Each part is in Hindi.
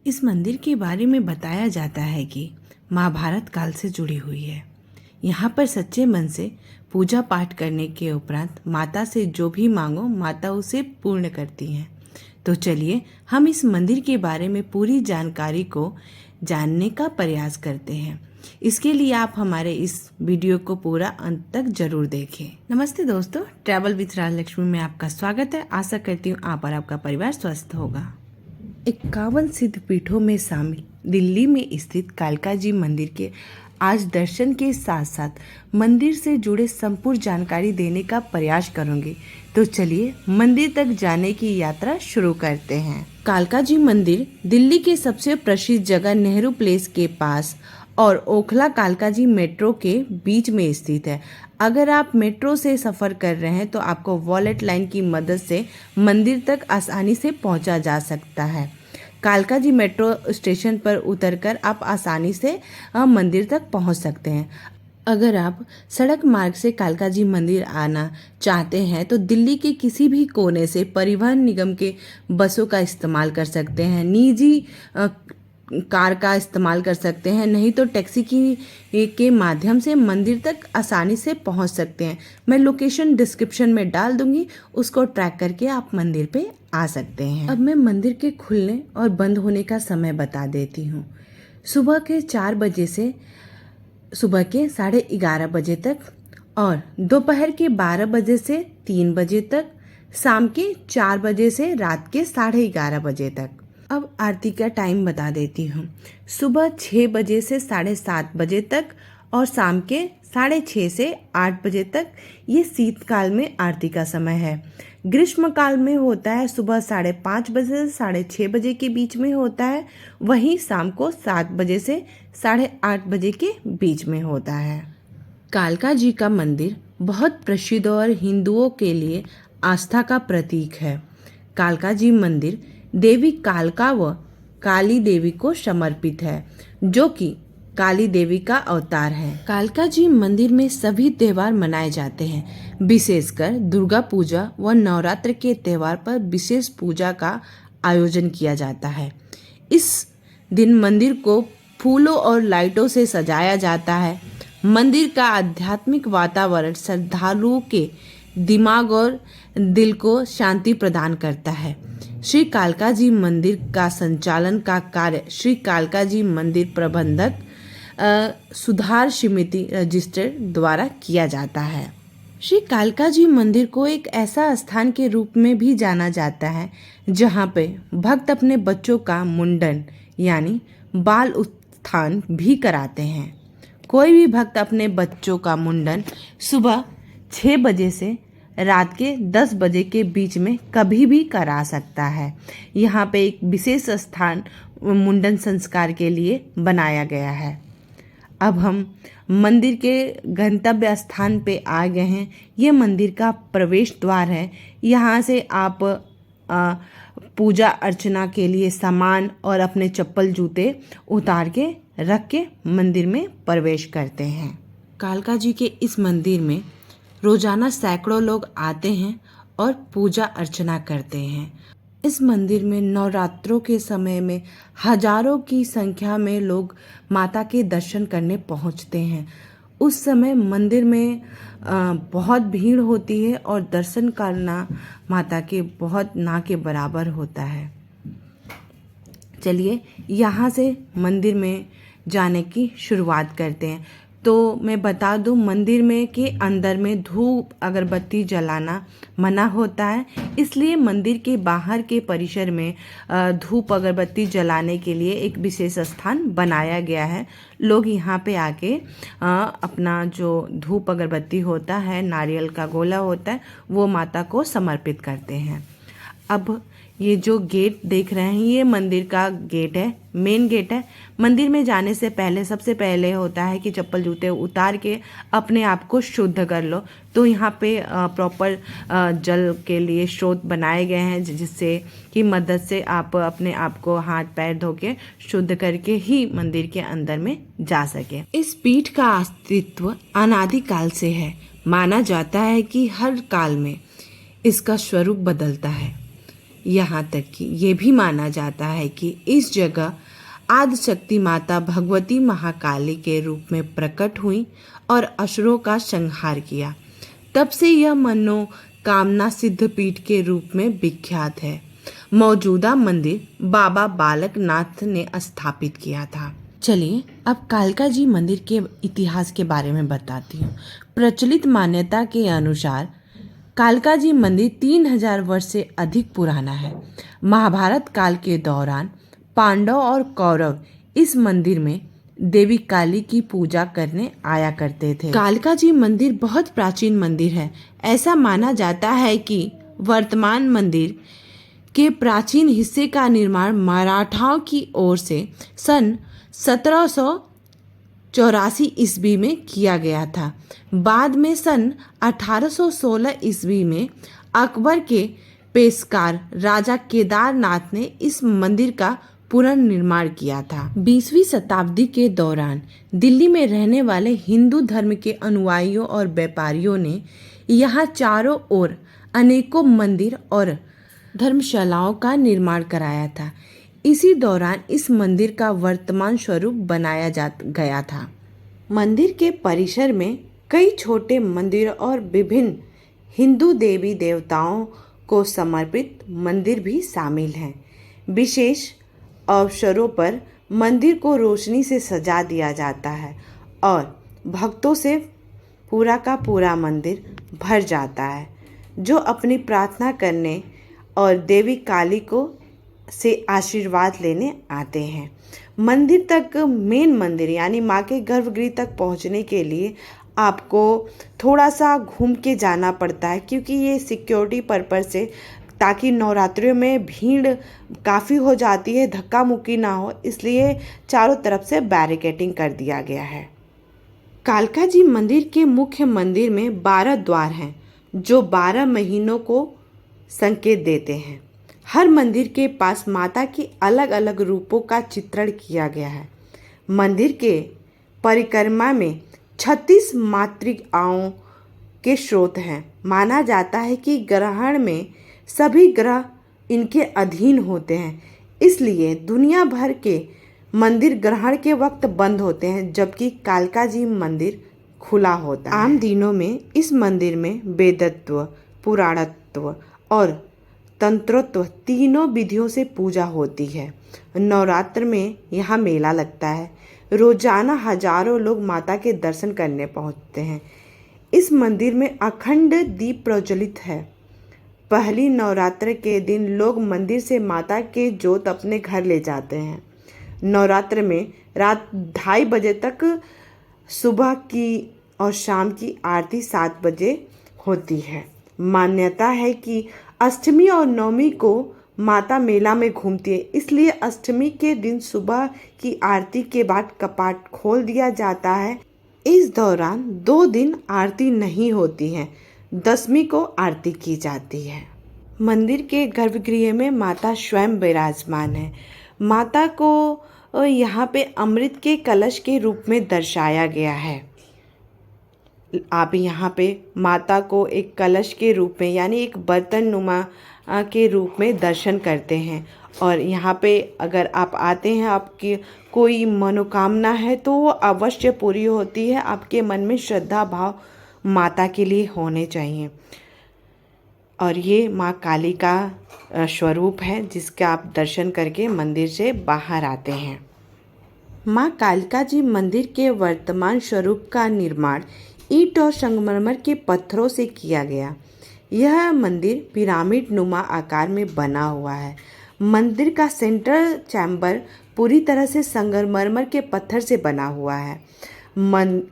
इस मंदिर के बारे में बताया जाता है कि महाभारत काल से जुड़ी हुई है। यहाँ पर सच्चे मन से पूजा पाठ करने के उपरांत माता से जो भी मांगो माता उसे पूर्ण करती हैं। तो चलिए हम इस मंदिर के बारे में पूरी जानकारी को जानने का प्रयास करते हैं। इसके लिए आप हमारे इस वीडियो को पूरा अंत तक जरूर देखें। नमस्ते दोस्तों, ट्रैवल विथ राजलक्ष्मी में आपका स्वागत है। आशा करती हूँ आप और आपका परिवार स्वस्थ होगा। 51 सिद्धपीठों में शामिल दिल्ली में स्थित कालका जी मंदिर के आज दर्शन के साथ साथ मंदिर से जुड़े संपूर्ण जानकारी देने का प्रयास करूंगी। तो चलिए मंदिर तक जाने की यात्रा शुरू करते हैं। कालका जी मंदिर दिल्ली के सबसे प्रसिद्ध जगह नेहरू प्लेस के पास और ओखला कालका जी मेट्रो के बीच में स्थित है। अगर आप मेट्रो से सफ़र कर रहे हैं तो आपको वॉलेट लाइन की मदद से मंदिर तक आसानी से पहुंचा जा सकता है। कालका जी मेट्रो स्टेशन पर उतरकर आप आसानी से मंदिर तक पहुंच सकते हैं। अगर आप सड़क मार्ग से कालका जी मंदिर आना चाहते हैं तो दिल्ली के किसी भी कोने से परिवहन निगम के बसों का इस्तेमाल कर सकते हैं, निजी कार का इस्तेमाल कर सकते हैं, नहीं तो टैक्सी के माध्यम से मंदिर तक आसानी से पहुंच सकते हैं। मैं लोकेशन डिस्क्रिप्शन में डाल दूंगी, उसको ट्रैक करके आप मंदिर पे आ सकते हैं। अब मैं मंदिर के खुलने और बंद होने का समय बता देती हूँ। सुबह के 4 बजे से सुबह के 11:30 बजे तक और दोपहर के 12 बजे से 3 बजे तक, शाम के 4 बजे से रात के 11:30 बजे तक। अब आरती का टाइम बता देती हूँ। सुबह 6 बजे से 7:30 बजे तक और शाम के 6:30 से 8 बजे तक ये शीतकाल में आरती का समय है। ग्रीष्म काल में होता है सुबह 5:30 बजे से 6:30 बजे के बीच में होता है, वहीं शाम को 7 बजे से 8:30 बजे के बीच में होता है। कालका जी का मंदिर बहुत प्रसिद्ध और हिंदुओं के लिए आस्था का प्रतीक है। कालका जी मंदिर देवी कालका व काली देवी को समर्पित है, जो कि काली देवी का अवतार है। कालका जी मंदिर में सभी त्योहार मनाए जाते हैं। विशेषकर दुर्गा पूजा व नवरात्र के त्योहार पर विशेष पूजा का आयोजन किया जाता है। इस दिन मंदिर को फूलों और लाइटों से सजाया जाता है। मंदिर का आध्यात्मिक वातावरण श्रद्धालुओं के दिमाग और दिल को शांति प्रदान करता है। श्री कालका जी मंदिर का संचालन का कार्य श्री कालका जी मंदिर प्रबंधक सुधार समिति रजिस्टर द्वारा किया जाता है। श्री कालका जी मंदिर को एक ऐसा स्थान के रूप में भी जाना जाता है जहां पे भक्त अपने बच्चों का मुंडन यानी बाल उत्थान भी कराते हैं। कोई भी भक्त अपने बच्चों का मुंडन सुबह 6 बजे से रात के 10 बजे के बीच में कभी भी करा सकता है। यहाँ पे एक विशेष स्थान मुंडन संस्कार के लिए बनाया गया है। अब हम मंदिर के गंतव्य स्थान पे आ गए हैं। ये मंदिर का प्रवेश द्वार है। यहाँ से आप पूजा अर्चना के लिए सामान और अपने चप्पल जूते उतार के रख के मंदिर में प्रवेश करते हैं। कालका जी के इस मंदिर में रोजाना सैकड़ों लोग आते हैं और पूजा अर्चना करते हैं। इस मंदिर में नवरात्रों के समय में हजारों की संख्या में लोग माता के दर्शन करने पहुंचते हैं। उस समय मंदिर में बहुत भीड़ होती है और दर्शन करना माता के बहुत ना के बराबर होता है। चलिए यहाँ से मंदिर में जाने की शुरुआत करते हैं। तो मैं बता दूं, मंदिर में के अंदर में धूप अगरबत्ती जलाना मना होता है, इसलिए मंदिर के बाहर के परिसर में धूप अगरबत्ती जलाने के लिए एक विशेष स्थान बनाया गया है। लोग यहाँ पे आके अपना जो धूप अगरबत्ती होता है, नारियल का गोला होता है, वो माता को समर्पित करते हैं। अब ये जो गेट देख रहे हैं ये मंदिर का गेट है, मेन गेट है। मंदिर में जाने से पहले सबसे पहले होता है कि चप्पल जूते उतार के अपने आप को शुद्ध कर लो। तो यहाँ पे प्रॉपर जल के लिए स्रोत बनाए गए हैं जिससे की मदद से आप अपने आप को हाथ पैर धो के शुद्ध करके ही मंदिर के अंदर में जा सके। इस पीठ का अस्तित्व अनादिकाल से है। माना जाता है कि हर काल में इसका स्वरूप बदलता है। यहाँ तक कि ये भी माना जाता है कि इस जगह आदिशक्ति माता भगवती महाकाली के रूप में प्रकट हुई और असुरों का संहार किया। तब से यह मनोकामना सिद्धपीठ के रूप में विख्यात है। मौजूदा मंदिर बाबा बालकनाथ ने स्थापित किया था। चलिए अब कालका जी मंदिर के इतिहास के बारे में बताती हूँ। प्रचलित मान्यता के अनुसार कालका जी मंदिर 3000 वर्ष से अधिक पुराना है। महाभारत काल के दौरान पांडव और कौरव इस मंदिर में देवी काली की पूजा करने आया करते थे। कालका जी मंदिर बहुत प्राचीन मंदिर है। ऐसा माना जाता है कि वर्तमान मंदिर के प्राचीन हिस्से का निर्माण मराठाओं की ओर से सन 1784 ईस्वी में किया गया था। बाद में सन 1816 ईस्वी में अकबर के पेशकार राजा केदारनाथ ने इस मंदिर का पुनर्निर्माण किया था। 20वीं शताब्दी के दौरान दिल्ली में रहने वाले हिंदू धर्म के अनुयायियों और व्यापारियों ने यहाँ चारों ओर अनेकों मंदिर और धर्मशालाओं का निर्माण कराया था। इसी दौरान इस मंदिर का वर्तमान स्वरूप बनाया जा गया था। मंदिर के परिसर में कई छोटे मंदिर और विभिन्न हिंदू देवी देवताओं को समर्पित मंदिर भी शामिल हैं। विशेष अवसरों पर मंदिर को रोशनी से सजा दिया जाता है और भक्तों से पूरा का पूरा मंदिर भर जाता है, जो अपनी प्रार्थना करने और देवी काली को से आशीर्वाद लेने आते हैं। मंदिर तक मेन मंदिर यानी माँ के गर्भगृह तक पहुँचने के लिए आपको थोड़ा सा घूम के जाना पड़ता है, क्योंकि ये सिक्योरिटी पर्पज़ से, ताकि नवरात्रियों में भीड़ काफ़ी हो जाती है, धक्का मुक्की ना हो, इसलिए चारों तरफ से बैरिकेडिंग कर दिया गया है। कालका जी मंदिर के मुख्य मंदिर में 12 द्वार हैं, जो 12 महीनों को संकेत देते हैं। हर मंदिर के पास माता की अलग अलग रूपों का चित्रण किया गया है। मंदिर के परिक्रमा में 36 मातृकाओं के स्रोत हैं। माना जाता है कि ग्रहण में सभी ग्रह इनके अधीन होते हैं, इसलिए दुनिया भर के मंदिर ग्रहण के वक्त बंद होते हैं, जबकि कालका जी मंदिर खुला होता है। आम दिनों में इस मंदिर में वेदत्व, पुराणत्व और तंत्रोत्व तीनों विधियों से पूजा होती है। नवरात्र में यहाँ मेला लगता है। रोजाना हजारों लोग माता के दर्शन करने पहुँचते हैं। इस मंदिर में अखंड दीप प्रज्वलित है। पहली नवरात्र के दिन लोग मंदिर से माता के जोत अपने घर ले जाते हैं। नवरात्र में रात 2:30 बजे तक सुबह की और शाम की आरती 7 बजे होती है। मान्यता है कि अष्टमी और नवमी को माता मेला में घूमती है, इसलिए अष्टमी के दिन सुबह की आरती के बाद कपाट खोल दिया जाता है। इस दौरान 2 दिन आरती नहीं होती है। दशमी को आरती की जाती है। मंदिर के गर्भगृह में माता स्वयं विराजमान है। माता को यहाँ पे अमृत के कलश के रूप में दर्शाया गया है। आप यहाँ पे माता को एक कलश के रूप में यानी एक बर्तन नुमा के रूप में दर्शन करते हैं। और यहाँ पे अगर आप आते हैं, आपकी कोई मनोकामना है तो वो अवश्य पूरी होती है। आपके मन में श्रद्धा भाव माता के लिए होने चाहिए। और ये माँ काली का स्वरूप है, जिसका आप दर्शन करके मंदिर से बाहर आते हैं। माँ कालिका जी मंदिर के वर्तमान स्वरूप का निर्माण ईंट और संगमरमर के पत्थरों से किया गया। यह मंदिर पिरामिड नुमा आकार में बना हुआ है। मंदिर का सेंट्रल चैम्बर पूरी तरह से संगमरमर के पत्थर से बना हुआ है।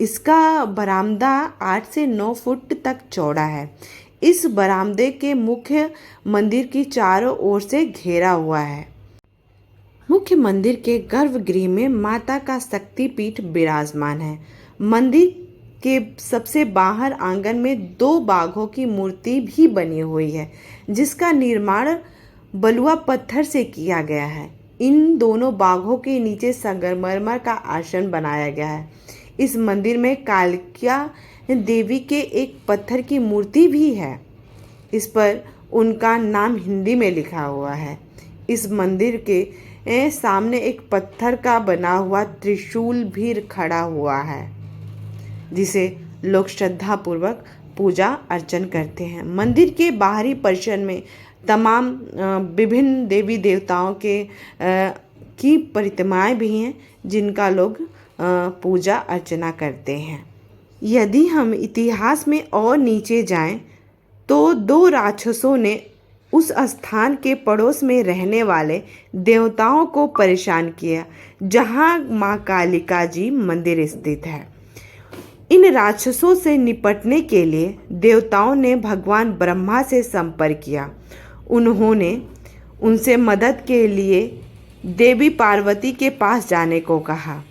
इसका बरामदा 8 से 9 फुट तक चौड़ा है। इस बरामदे के मुख्य मंदिर की चारों ओर से घेरा हुआ है। मुख्य मंदिर के गर्भगृह में माता का शक्तिपीठ विराजमान है। मंदिर के सबसे बाहर आंगन में 2 बाघों की मूर्ति भी बनी हुई है, जिसका निर्माण बलुआ पत्थर से किया गया है। इन दोनों बाघों के नीचे संगमरमर का आसन बनाया गया है। इस मंदिर में कालिका देवी के एक पत्थर की मूर्ति भी है। इस पर उनका नाम हिंदी में लिखा हुआ है। इस मंदिर के सामने एक पत्थर का बना हुआ त्रिशूल भी खड़ा हुआ है, जिसे लोग श्रद्धापूर्वक पूजा अर्चन करते हैं। मंदिर के बाहरी परिसर में तमाम विभिन्न देवी देवताओं की प्रतिमाएं भी हैं, जिनका लोग पूजा अर्चना करते हैं। यदि हम इतिहास में और नीचे जाएं, तो 2 राक्षसों ने उस स्थान के पड़ोस में रहने वाले देवताओं को परेशान किया, जहां मां कालिका जी मंदिर स्थित है। इन राक्षसों से निपटने के लिए देवताओं ने भगवान ब्रह्मा से संपर्क किया। उन्होंने उनसे मदद के लिए देवी पार्वती के पास जाने को कहा।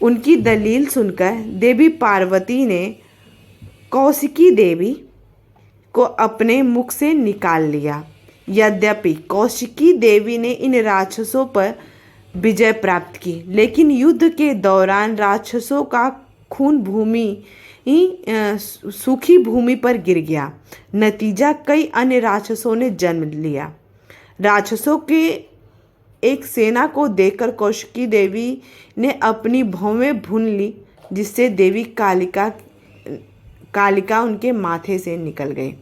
उनकी दलील सुनकर देवी पार्वती ने कौशिकी देवी को अपने मुख से निकाल लिया। यद्यपि कौशिकी देवी ने इन राक्षसों पर विजय प्राप्त की, लेकिन युद्ध के दौरान राक्षसों का खून सूखी भूमि पर गिर गया। नतीजा कई अन्य राक्षसों ने जन्म लिया। राक्षसों के एक सेना को देखकर कौशिकी देवी ने अपनी भौवें भून ली, जिससे देवी कालिका उनके माथे से निकल गई।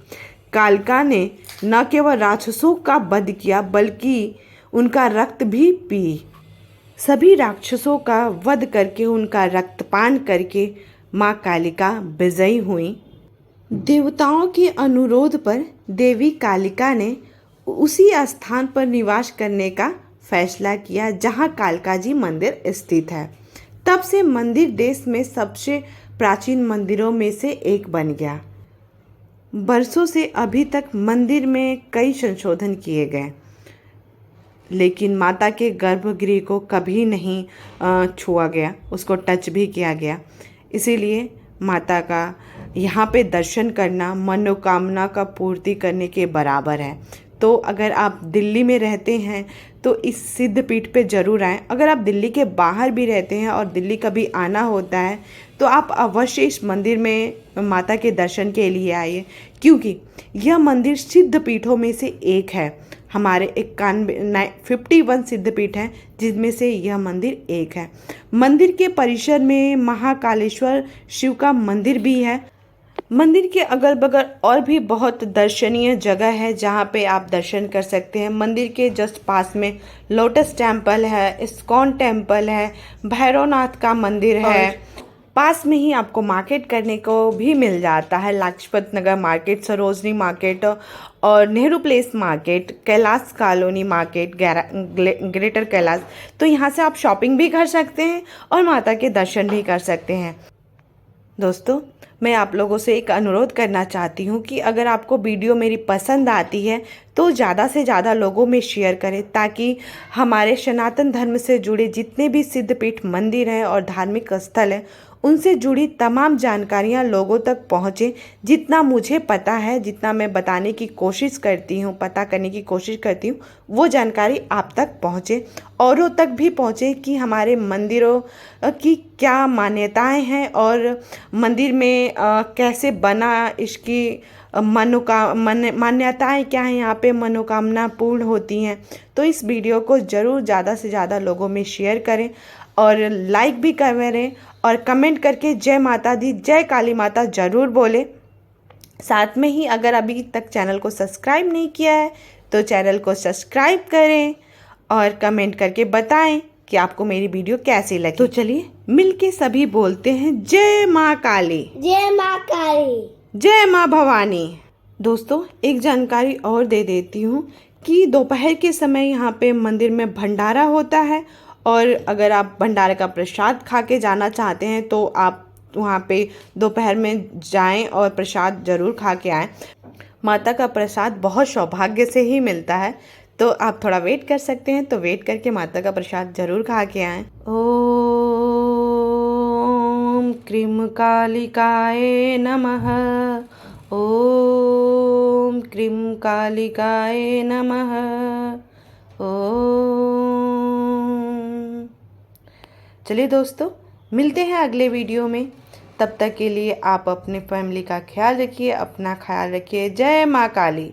कालिका ने न केवल राक्षसों का वध किया, बल्कि उनका रक्त भी पी। सभी राक्षसों का वध करके, उनका रक्तपान करके माँ कालिका विजयी हुई। देवताओं के अनुरोध पर देवी कालिका ने उसी स्थान पर निवास करने का फैसला किया जहाँ कालिका जी मंदिर स्थित है। तब से मंदिर देश में सबसे प्राचीन मंदिरों में से एक बन गया। वर्षों से अभी तक मंदिर में कई संशोधन किए गए, लेकिन माता के गर्भगृह को कभी नहीं छुआ गया, उसको टच भी किया गया। इसीलिए माता का यहाँ पे दर्शन करना मनोकामना का पूर्ति करने के बराबर है। तो अगर आप दिल्ली में रहते हैं तो इस सिद्धपीठ पे ज़रूर आएँ। अगर आप दिल्ली के बाहर भी रहते हैं और दिल्ली कभी आना होता है तो आप अवश्य इस मंदिर में माता के दर्शन के लिए आइए, क्योंकि यह मंदिर सिद्धपीठों में से एक है। हमारे 51 सिद्धपीठ हैं, जिनमें से यह मंदिर एक है। मंदिर के परिसर में महाकालेश्वर शिव का मंदिर भी है। मंदिर के अगल बगल और भी बहुत दर्शनीय जगह है जहाँ पे आप दर्शन कर सकते हैं। मंदिर के जस्ट पास में लोटस टेम्पल है, इस्कॉन टेम्पल है, भैरवनाथ का मंदिर है। पास में ही आपको मार्केट करने को भी मिल जाता है। लाजपत नगर मार्केट, सरोजनी मार्केट और Nehru place market, Kailash colony market, greater Kailash. तो यहाँ से आप शॉपिंग भी कर सकते हैं और माता के दर्शन भी कर सकते हैं। दोस्तों, मैं आप लोगों से एक अनुरोध करना चाहती हूँ कि अगर आपको वीडियो मेरी पसंद आती है तो ज़्यादा से ज़्यादा लोगों में शेयर करें, ताकि हमारे सनातन धर्म से जुड़े जितने भी सिद्धपीठ मंदिर हैं और धार्मिक स्थल हैं, उनसे जुड़ी तमाम जानकारियाँ लोगों तक पहुँचे। जितना मुझे पता है, जितना मैं बताने की कोशिश करती हूँ, पता करने की कोशिश करती हूँ, वो जानकारी आप तक पहुँचे, औरों तक भी पहुँचे कि हमारे मंदिरों की क्या मान्यताएं हैं और मंदिर में कैसे बना, इसकी मान्यताएं क्या हैं, यहाँ पे मनोकामना पूर्ण होती हैं। तो इस वीडियो को ज़रूर ज़्यादा से ज़्यादा लोगों में शेयर करें और लाइक भी करें और कमेंट करके जय माता दी, जय काली माता ज़रूर बोले। साथ में ही अगर अभी तक चैनल को सब्सक्राइब नहीं किया है तो चैनल को सब्सक्राइब करें और कमेंट करके बताएं कि आपको मेरी वीडियो कैसी लगी। तो चलिए मिलके सभी बोलते हैं जय माँ काली, जय माँ काली, जय माँ भवानी। दोस्तों, एक जानकारी और दे देती हूँ कि दोपहर के समय यहाँ पे मंदिर में भंडारा होता है, और अगर आप भंडारे का प्रसाद खा के जाना चाहते हैं तो आप वहाँ पे दोपहर में जाएं और प्रसाद ज़रूर खा के आएँ। माता का प्रसाद बहुत सौभाग्य से ही मिलता है, तो आप थोड़ा वेट कर सकते हैं, तो वेट करके माता का प्रसाद ज़रूर खा के आएँ। ओम क्रीम कालिकाय नमः, ओम क्रीम कालिकाय नमः, ओम। चलिए दोस्तों, मिलते हैं अगले वीडियो में। तब तक के लिए आप अपने फैमिली का ख्याल रखिए, अपना ख्याल रखिए। जय माँ काली।